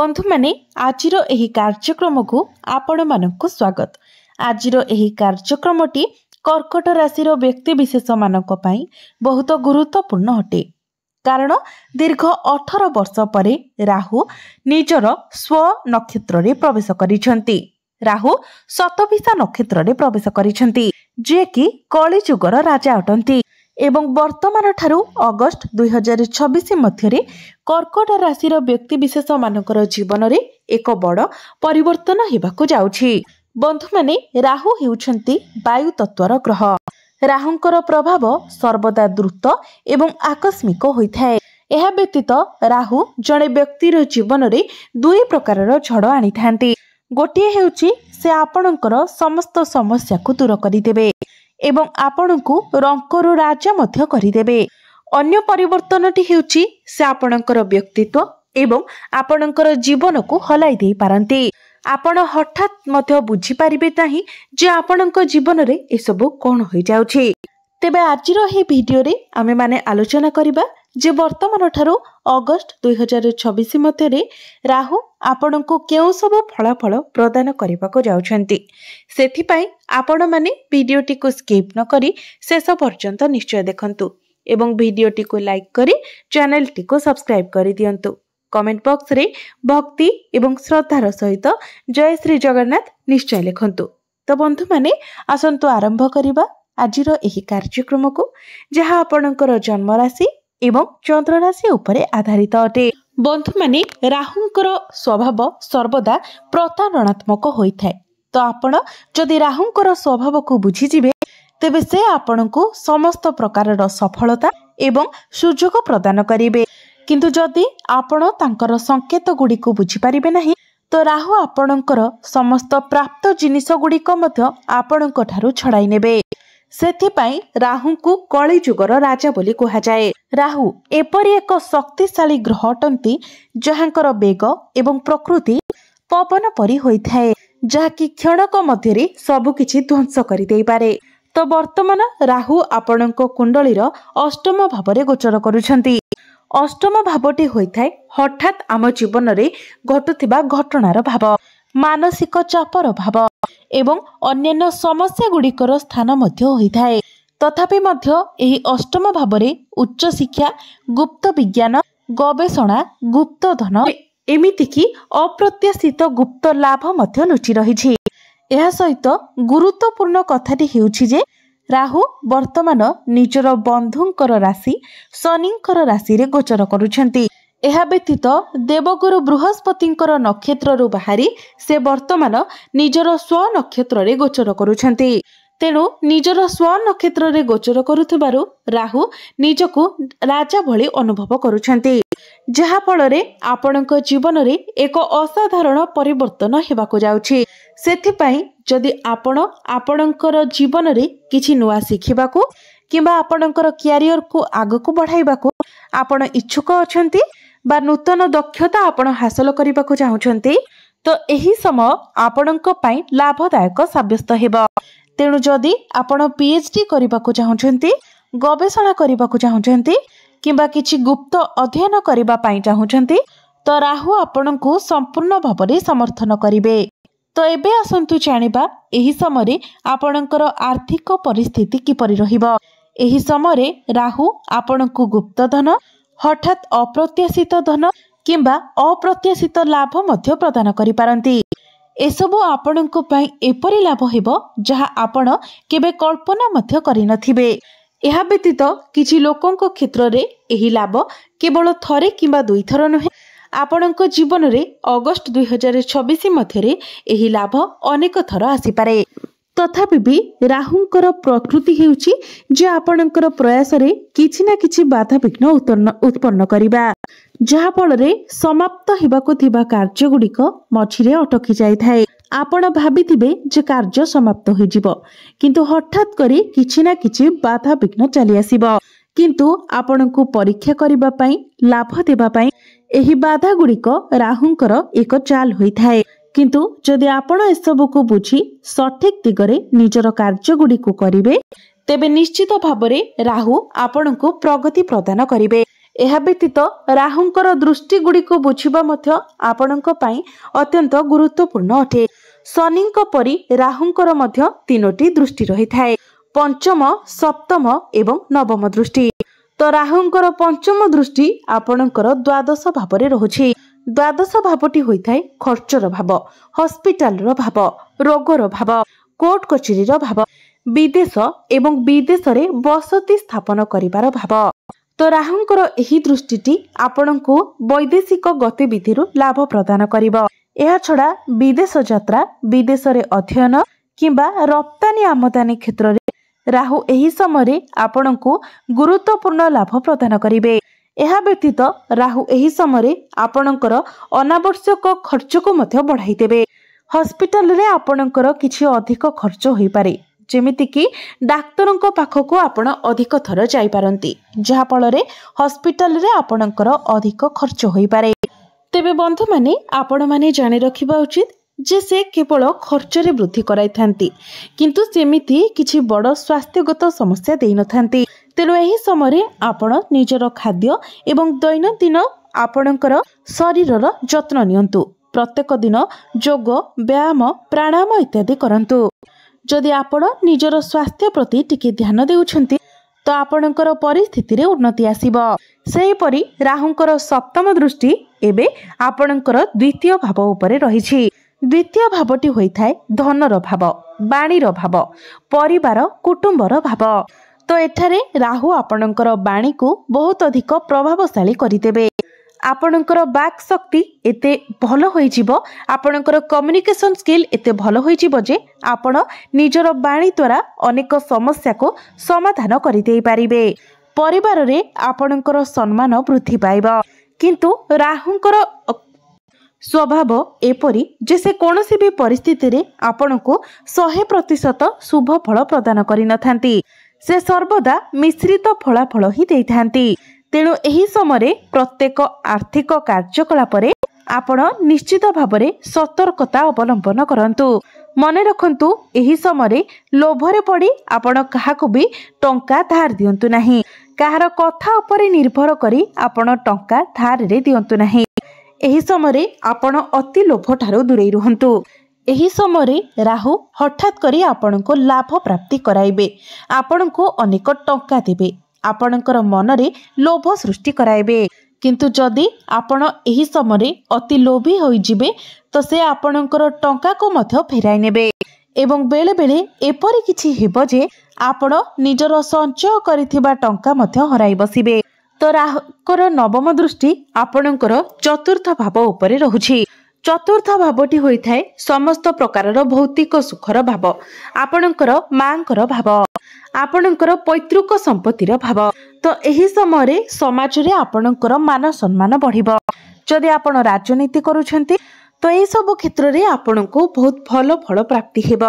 बंधु माने आजिर एही कार्यक्रम को आपण मानक स्वागत। आजिर एही कार्यक्रमटी कर्कट राशि व्यक्ति विशेष मानक पई बहुत गुरुत्वपूर्ण अटे। कारण दीर्घ 18 वर्ष परे राहु निजर स्व नक्षत्र रे प्रवेश करिसंती। राहु शतभिषा नक्षत्र रे प्रवेश करिसंती, जे कि कली जुगर राजा अटंती एवं वर्तमान ठारू अगस्त 2026 मध्य कर्कट राशि व्यक्ति विशेष मानकर जीवन रे एक बड़ परिवर्तन हेबाकु जाउछि। बंधु माने राहु हेउछंती वायु तत्वर ग्रह। राहुंकर प्रभाव सर्वदा द्रुत एवं आकस्मिक होइथाए। एहा व्यतीत राहु जड़े व्यक्तिर जीवन रे दुई प्रकारर झड़ आनी थांती। गोटिए हेउछि से आपणकर समस्त समस्या को दूर करिदेबे एवं आपणकु रंकरु राजा मध्य करिदेबे। अन्य परिवर्तनटी हेउछि से आपणकर व्यक्तित्व एवं आपणकर जीवन को हलाई देई पारंती। आपण हठात मध्य बुझी पारिबे नाही जे आपणक जीवन रे एसबु कोन होई जाउछि। तेबे आजिर हे भिडियो रे आमे माने आलोचना करिबा जे वर्तमान ठारू अगस्त 2026 मध्य राहु आपणको केउ सब फलाफल प्रदान करबाको जाउछंती। सेथि पई आपण माने वीडियोटी को स्किप न करी शेष पर्यंत निश्चय देखंतु एवं वीडियोटी को लाइक करी चैनलटी को सब्सक्राइब करि दियंतु। कमेंट बॉक्स रे भक्ति एवं श्रद्धार सहित जय श्री जगन्नाथ निश्चय लिखंतु। तो बंधु माने आसंतु आरंभ करिबा आजिर एही कार्यक्रम को, जहा आपणकर जन्म राशि एवं चंद्र राशि उपरे आधारित अटे। बंधु माने राहुंकर स्वभाव सर्वदा प्रतारणात्मक होइथाय। तो आपण जदि राहुंकर स्वभाव को बुझी जिवे तेबे से आपणको समस्त प्रकारर सफलता एवं सुजोग प्रदान करिवे। किंतु जदि आपण तांकर संकेत गुडी को बुझी पारिबे नाही तो राहु आपणकर समस्त प्राप्त जिनिस गुडी को मध्य आपणक ठारू छड़ाई नेबे। सेथिपाई राहु को कली जुगर राजा बोली कहा जाए। राहु एपरि एक शक्तिशाली ग्रह अटंती जहांकर बेग एवं प्रकृति पवन परी होइथाए, जहाकि क्षणक मध्यरे सबु किछि ध्वंस करि देई पारे। तो वर्तमान राहु आपणक कुंडलीर अष्टम भावरे गोचर करुछंती। अष्टम भावटी होइथाए हठात आम जीवन रे घटुथिबा घटनार भाव, मानसिक चापर भाव एवं अन्यान्य समस्या गुड़िकर स्थान मध्य होइथाए। तथापि मध्य एही अष्टम भावरे उच्च शिक्षा, गुप्त विज्ञान, गवेषणा, गुप्त धन एमिति कि अप्रत्याशित गुप्त लाभ मध्य लुचि रहिछि। एहा सहित गुरुत्वपूर्ण कथाटी हेउछि जे राहु वर्तमान निजर बंधुंकर राशि शनिंकर राशि रे गोचर करुछंती। एहा व्यतीत देवगुरु बृहस्पतिंकर नक्षत्र रु बाहरी से वर्तमान निजर स्व नक्षत्र रे गोचर करुछंती। तेणु निजर स्व नक्षत्र रे गोचर करुथिबारु राहु निजको राजा भली अनुभव करुछंती, जहा फଳରେ आपणक जीवन रे एक असाधारण परिवर्तन हेबाको जाउछि। सेथिपाई जदि आपण आपणकर जीवन रे किछि नुवा शिखिबाको किंबा आपणकर क्यारियर को आगको बढ़ाइबाको आपण इच्छुक अछंती बा नूतन दक्षता आपण हासिल करबाको चाहुछंती, तो एही समय आपणक पई लाभदायक साब्यस्त हेबा। तेणु जदि आपण पीएचडी करबाको चाहुछंती, गवेषणा करबाको चाहुछंती किंबा किछि गुप्त अध्ययन करबा पई चाहुछंती, तो राहु आपणको संपूर्ण भावरे समर्थन करिवे। तो एबे आसंतु जानिबा एही समय आपणकर आर्थिक परिस्थिति किपरि रहिबो। एही समय राहु आपणको गुप्त धन, हठात अप्रत्याशित धन किंबा अप्रत्याशित लाभ मध्य प्रदान करि पारंती। एसबु आपणको पई एपरि लाभ हेबो जहा आपण केबे कल्पना मध्य करि नथिबे। एहा व्यतीत किछि लोकंक क्षेत्र रे एही लाभ केवल थरे किंबा दुई थर नहे, आपणक जीवन रे अगस्त 2026 मध्यरे एही लाभ अनेक थर आसी पारे। तथापि भी राहुंकर प्रकृति हेउछि जे आपणकर प्रयास रे किछि ना किछि बाधा विघ्न उत्पन्न करिबा, जहा फଳରେ समाप्त हेबाको थिबा कार्य गुडिक मझिरे अटकी जाइथाए। आपण भाबिथिबे जे कार्य समाप्त होई जिवो, किंतु हठात करी किछि ना किछि बाधा विघ्न चली आसीबो। किंतु आपणको परीक्षा करिबा पई, लाभ देबा पई एही बाधा गुडिक राहुंकर एक चाल होइथाए। किंतु जदि आपण एसबु को बुझी सठिक दिगरे निजर कार्य गुडी को करिवे तेबे निश्चित भाबरे राहु आपणको प्रगति प्रदान करिवे ଏହା ବ୍ୟତୀତ ରାହୁଙ୍କର ଦୃଷ୍ଟି ଗୁଡ଼ିକୁ ବୁଝିବା ମଧ୍ୟ ଆପଣଙ୍କ ପାଇଁ ଅତ୍ୟନ୍ତ ଗୁରୁତ୍ୱପୂର୍ଣ୍ଣ ଅଟେ। ଶନିଙ୍କ ପରି ରାହୁଙ୍କର ମଧ୍ୟ 3ଟି ଦୃଷ୍ଟି ରହିଥାଏ, ପଞ୍ଚମ, ସପ୍ତମ ଏବଂ ନବମ ଦୃଷ୍ଟି। ତ ରାହୁଙ୍କର ପଞ୍ଚମ ଦୃଷ୍ଟି ଆପଣଙ୍କର ଦ୍ୱାଦଶ ଭାବରେ ରହୁଛି। ଦ୍ୱାଦଶ ଭାବଟି ହୋଇଥାଏ ଖର୍ଚ୍ଚର ଭାବ, ହସ୍ପିଟାଲର ଭାବ, ରୋଗର ଭାବ, କୋର୍ଟ କଚେରୀର ଭାବ, ବିଦେଶ ଏବଂ ବିଦେଶରେ ବସତି ସ୍ଥାପନ କରିବାର ଭାବ। ତ ରାହୁଙ୍କର ଏହି ଦୃଷ୍ଟିଟି ଆପଣଙ୍କୁ ବୈଦେଶିକ ଗତିବିଧିରୁ ଲାଭ ପ୍ରଦାନ କରିବ। ଏହା ଛଡ଼ା ବିଦେଶ ଯାତ୍ରା, ବିଦେଶରେ ଅଧ୍ୟୟନ କିମ୍ବା ରପ୍ତାନି ଆମଦାନୀ କ୍ଷେତ୍ରରେ ରାହୁ ଏହି ସମୟରେ ଆପଣଙ୍କୁ ଗୁରୁତ୍ୱପୂର୍ଣ୍ଣ ଲାଭ ପ୍ରଦାନ କରିବେ। ଏହା ବ୍ୟତୀତ ରାହୁ ଏହି ସମୟରେ ଆପଣଙ୍କର ଅନାବଶ୍ୟକ ଖର୍ଚ୍ଚକୁ ମଧ୍ୟ ବଢ଼ାଇ ଦେବେ। ହସ୍ପିଟାଲରେ ଆପଣଙ୍କର କିଛି ଅଧିକ ଖର୍ଚ୍ଚ ହୋଇପାରେ, ଯେମିତିକି ଡାକ୍ତରଙ୍କ ପାଖକୁ ଆପଣ ଅଧିକ ଥର ଯାଇପାରନ୍ତି, ଯାହାଫଳରେ ହସ୍ପିଟାଲରେ ଆପଣଙ୍କର ଅଧିକ ଖର୍ଚ୍ଚ ହୋଇପାରେ। ତେବେ ବନ୍ଧୁମାନେ, ଆପଣମାନେ ଜାଣି ରଖିବା ଉଚିତ ଯେ ସେ କେବଳ ଖର୍ଚ୍ଚରେ ବୃଦ୍ଧି କରାଇଥାନ୍ତି, କିନ୍ତୁ ସେମିତି କିଛି ବଡ଼ ସ୍ୱାସ୍ଥ୍ୟଗତ ସମସ୍ୟା ଦେଇନଥାନ୍ତି। ତେଣୁ ଏହି ସମୟରେ ଆପଣ ନିଜର ଖାଦ୍ୟ ଏବଂ ଦୈନନ୍ଦିନ ଆପଣଙ୍କର ଶରୀରର ଯତ୍ନ ନିଅନ୍ତୁ। ପ୍ରତ୍ୟେକ ଦିନ ଯୋଗ, ବ୍ୟାୟାମ, ପ୍ରାଣାୟାମ ଇତ୍ୟାଦି କରନ୍ତୁ। ଯଦି ଆପଣ ନିଜର ସ୍ୱାସ୍ଥ୍ୟ ପ୍ରତି ଟିକେ ଧ୍ୟାନ ଦେଉଛନ୍ତି ତ ଆପଣଙ୍କର ପରିସ୍ଥିତିରେ ଉନ୍ନତି ଆସିବ। ସେହିପରି ରାହୁଙ୍କର ସପ୍ତମ ଦୃଷ୍ଟି ଏବେ ଆପଣଙ୍କର ଦ୍ୱିତୀୟ ଭାବ ଉପରେ ରହିଛି। ଦ୍ୱିତୀୟ ଭାବଟି ହୋଇଥାଏ ଧନର ଭାବ, ବାଣୀର ଭାବ, ପରିବାର, କୁଟୁମ୍ବର ଭାବ। ତ ଏଠାରେ ରାହୁ ଆପଣଙ୍କର ବାଣୀକୁ ବହୁତ ଅଧିକ ପ୍ରଭାବଶାଳୀ କରିଦେବେ। ଆପଣଙ୍କର ବାକ୍ ଶକ୍ତି ଏତେ ଭଲ ହୋଇଯିବ, ଆପଣଙ୍କର କମ୍ୟୁନିକେସନ ସ୍କିଲ୍ ଏତେ ଭଲ ହୋଇଯିବ ଯେ ଆପଣ ନିଜର ବାଣୀ ଦ୍ୱାରା ଅନେକ ସମସ୍ୟାକୁ ସମାଧାନ କରିଦେଇପାରିବେ। ପରିବାରରେ ଆପଣଙ୍କର ସମ୍ମାନ ବୃଦ୍ଧି ପାଇବ। କିନ୍ତୁ ରାହୁଙ୍କର ସ୍ୱଭାବ ଏପରି ଯେ ସେ କୌଣସି ବି ପରିସ୍ଥିତିରେ ଆପଣଙ୍କୁ 100% ଶୁଭ ଫଳ ପ୍ରଦାନ କରିନଥାନ୍ତି। ସେ ସର୍ବଦା ମିଶ୍ରିତ ଫଳାଫଳ ହିଁ ଦେଇଥାନ୍ତି। ତେଣୁ ଏହି ସମୟରେ ପ୍ରତ୍ୟେକ ଆର୍ଥିକ କାର୍ଯ୍ୟକଳାପରେ ଆପଣ ନିଶ୍ଚିତ ଭାବରେ ସତର୍କତା ଅବଲମ୍ବନ କରନ୍ତୁ। ମନେ ରଖନ୍ତୁ, ଏହି ସମୟରେ ଲୋଭରେ ପଡ଼ି ଆପଣ କାହାକୁ ବି ଟଙ୍କା ଧାର ଦିଅନ୍ତୁ ନାହିଁ। କାହାର କଥା ଉପରେ ନିର୍ଭର କରି ଆପଣ ଟଙ୍କା ଧାରରେ ଦିଅନ୍ତୁ ନାହିଁ। ଏହି ସମୟରେ ଆପଣ ଅତି ଲୋଭଠାରୁ ଦୂରେଇ ରୁହନ୍ତୁ। ଏହି ସମୟରେ ରାହୁ ହଠାତ୍ କରି ଆପଣଙ୍କୁ ଲାଭ ପ୍ରାପ୍ତି କରାଇବେ, ଆପଣଙ୍କୁ ଅନେକ ଟଙ୍କା ଦେବେ, ଆପଣଙ୍କର ମନରେ ଲୋଭ ସୃଷ୍ଟି କରାଇବେ। କିନ୍ତୁ ଯଦି ଆପଣ ଏହି ସମୟରେ ଅତି ଲୋଭୀ ହୋଇଯିବେ ତ ସେ ଆପଣଙ୍କର ଟଙ୍କାକୁ ମଧ୍ୟ ଫେରାଇ ନେବେ ଏବଂ ବେଳେ ବେଳେ ଏପରି କିଛି ହେବ ଯେ ଆପଣ ନିଜର ସଞ୍ଚୟ କରିଥିବା ଟଙ୍କା ମଧ୍ୟ ହରାଇ ବସିବେ। ତ ରାହୁଙ୍କର ନବମ ଦୃଷ୍ଟି ଆପଣଙ୍କର ଚତୁର୍ଥ ଭାବ ଉପରେ ରହୁଛି। ଚତୁର୍ଥ ଭାବଟି ହୋଇଥାଏ ସମସ୍ତ ପ୍ରକାରର ଭୌତିକ ସୁଖର ଭାବ, ଆପଣଙ୍କର ମାଙ୍କର ଭାବ, ଆପଣଙ୍କର ପୈତୃକ ସମ୍ପତ୍ତିର ଭାବ। ତ ଏହି ସମୟରେ ସମାଜରେ ଆପଣଙ୍କର ମାନ ସମ୍ମାନ ବଢ଼ିବ। ଯଦି ଆପଣ ରାଜନୀତି କରୁଛନ୍ତି ତ ଏହିସବୁ କ୍ଷେତ୍ରରେ ଆପଣଙ୍କୁ ବହୁତ ଭଲ ଫଳ ପ୍ରାପ୍ତି ହେବ।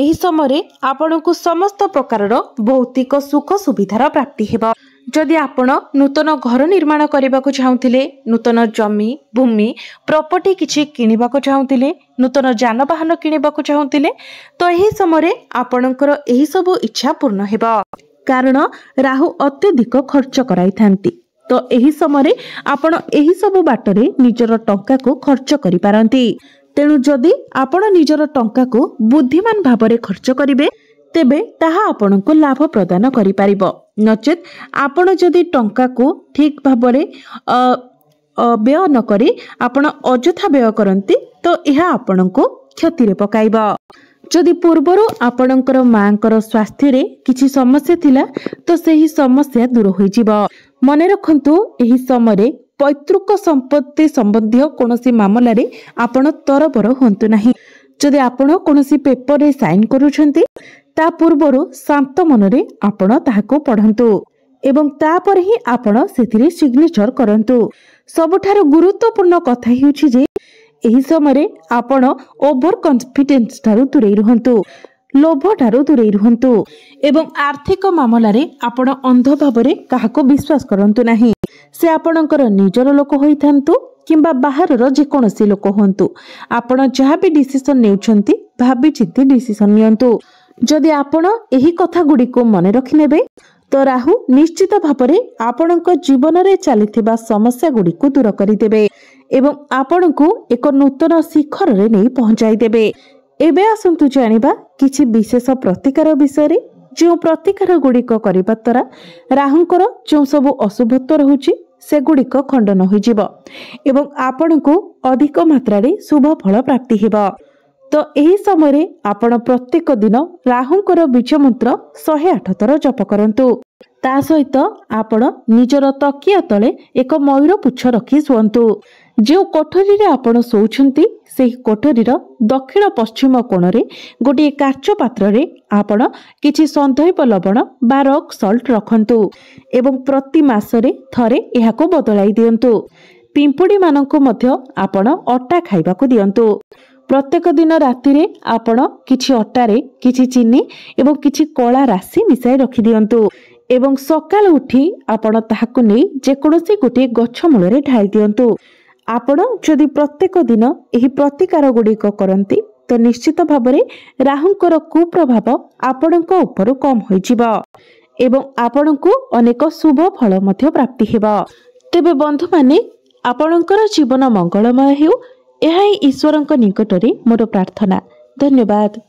ଏହି ସମୟରେ ଆପଣଙ୍କୁ ସମସ୍ତ ପ୍ରକାରର ଭୌତିକ ସୁଖ ସୁବିଧାର ପ୍ରାପ୍ତି ହେବ। ଯଦି ଆପଣ ନୂତନ ଘର ନିର୍ମାଣ କରିବାକୁ ଚାହୁଁଥିଲେ, ନୂତନ ଜମି, ଭୂମି, ପ୍ରପର୍ଟି କିଛି କିଣିବାକୁ ଚାହୁଁଥିଲେ, ନୂତନ ଯାନବାହନ କିଣିବାକୁ ଚାହୁଁଥିଲେ ତ ଏହି ସମୟରେ ଆପଣଙ୍କର ଏହିସବୁ ଇଚ୍ଛା ପୂର୍ଣ୍ଣ ହେବ। କାରଣ ରାହୁ ଅତ୍ୟଧିକ ଖର୍ଚ୍ଚ କରାଇଥାନ୍ତି। ତ ଏହି ସମୟରେ ଆପଣ ଏହିସବୁ ବାଟରେ ନିଜର ଟଙ୍କାକୁ ଖର୍ଚ୍ଚ କରିପାରନ୍ତି। ତେଣୁ ଯଦି ଆପଣ ନିଜର ଟଙ୍କାକୁ ବୁଦ୍ଧିମାନ ଭାବରେ ଖର୍ଚ୍ଚ କରିବେ ତେବେ ତାହା ଆପଣଙ୍କୁ ଲାଭ ପ୍ରଦାନ କରିପାରିବ। ନଚେତ୍ ଆପଣ ଯଦି ଟଙ୍କାକୁ ଠିକ୍ ଭାବରେ ବ୍ୟୟ ନ କରି ଆପଣ ଅଯଥା ବ୍ୟୟ କରନ୍ତି ତ ଏହା ଆପଣଙ୍କୁ କ୍ଷତିରେ ପକାଇବ। ଯଦି ପୂର୍ବରୁ ଆପଣଙ୍କର ମାଙ୍କର ସ୍ୱାସ୍ଥ୍ୟରେ କିଛି ସମସ୍ୟା ଥିଲା ତ ସେହି ସମସ୍ୟା ଦୂର ହୋଇଯିବ। ମନେ ରଖନ୍ତୁ, ଏହି ସମୟରେ ପୈତୃକ ସମ୍ପତ୍ତି ସମ୍ବନ୍ଧୀୟ କୌଣସି ମାମଲାରେ ଆପଣ ତରବର ହୁଅନ୍ତୁ ନାହିଁ। ଯଦି ଆପଣ କୌଣସି ପେପରରେ ସାଇନ୍ କରୁଛନ୍ତି ତା ପୂର୍ବରୁ ଶାନ୍ତ ମନରେ ଆପଣ ତାହାକୁ ପଢ଼ନ୍ତୁ ଏବଂ ତାପରେ ହିଁ ଆପଣ ସେଥିରେ ସିଗ୍ନେଚର କରନ୍ତୁ। ସବୁଠାରୁ ଗୁରୁତ୍ୱପୂର୍ଣ୍ଣ କଥା ହେଉଛି ଯେ ଏହି ସମୟରେ ଆପଣ ଓଭର କନଫିଡେନ୍ସ ଠାରୁ ଦୂରେଇ ରୁହନ୍ତୁ, ଲୋଭ ଠାରୁ ଦୂରେଇ ରୁହନ୍ତୁ ଏବଂ ଆର୍ଥିକ ମାମଲାରେ ଆପଣ ଅନ୍ଧ ଭାବରେ କାହାକୁ ବିଶ୍ୱାସ କରନ୍ତୁ ନାହିଁ। ସେ ଆପଣଙ୍କର ନିଜର ଲୋକ ହୋଇଥାନ୍ତୁ କିମ୍ବା ବାହାରର ଯେକୌଣସି ଲୋକ ହୁଅନ୍ତୁ, ଆପଣ ଯାହା ବି ଡିସିସନ ନେଉଛନ୍ତି ଭାବି ଚିନ୍ତି ଡିସିସନ ନିଅନ୍ତୁ। ଯଦି ଆପଣ ଏହି କଥା ଗୁଡ଼ିକୁ ମନେ ରଖିନେବେ ତ तो राहु निश्चित भाव आपणक जीवन में चली समस्या गुड़ी को दूर करदे एवं आपण को एक नूतन शिखर रे नहीं पहुंचाई देबे। एबे आसंतु जानिबा किछि विशेष प्रतिकार विषय जो प्रतिकार गुड़िक करबा द्वारा राहुंकर जो सब अशुभत्व रहुछि से गुड़िक खंडन होइजिब एवं आपण को अधिक मात्रा रे शुभ फल प्राप्ति हेबा। तो यही समय आपण प्रत्येक दिन राहुंकर बीज मंत्र 108 थर जप करंतु। ता सहित आपण निजर तकिया तले एक मयूर पुच्छ रखी शुअंतु। जो कोठरी रे आपण सोउछंती सेही कोठरीर दक्षिण पश्चिम कोण रे गोटे काच पात्र रे आपण किछि संधैप लवण बा रॉक सॉल्ट रखंतु एवं प्रति मासरे थरे एहाको बदलाई दियंतु। पिंपुड़ी माननको मध्य आपण अट्टा खाइबाको दियंतु। प्रत्येक दिन राति रे आपण किछि अट्टारे किछि चीनी एवं किछि कला राशि मिसाई रखि दियंतु एवं सकाल उठी आपण ताहाको नै जेकोसी गोटे गछ मूल रे ढाई दियंतु। आपण जदि प्रत्येक दिन एही प्रतिकार गुड़िक करंती तो निश्चित भाव राहुंकर कुप्रभाव आपणक उपरु कम होइजिबा एवं आपणको अनेक शुभ फल मध्य प्राप्ति हेबा। तेबे बंधु माने आपणकर जीवन मंगलमय हेउ, एहा ईश्वरक निकटरे मोर प्रार्थना। धन्यवाद।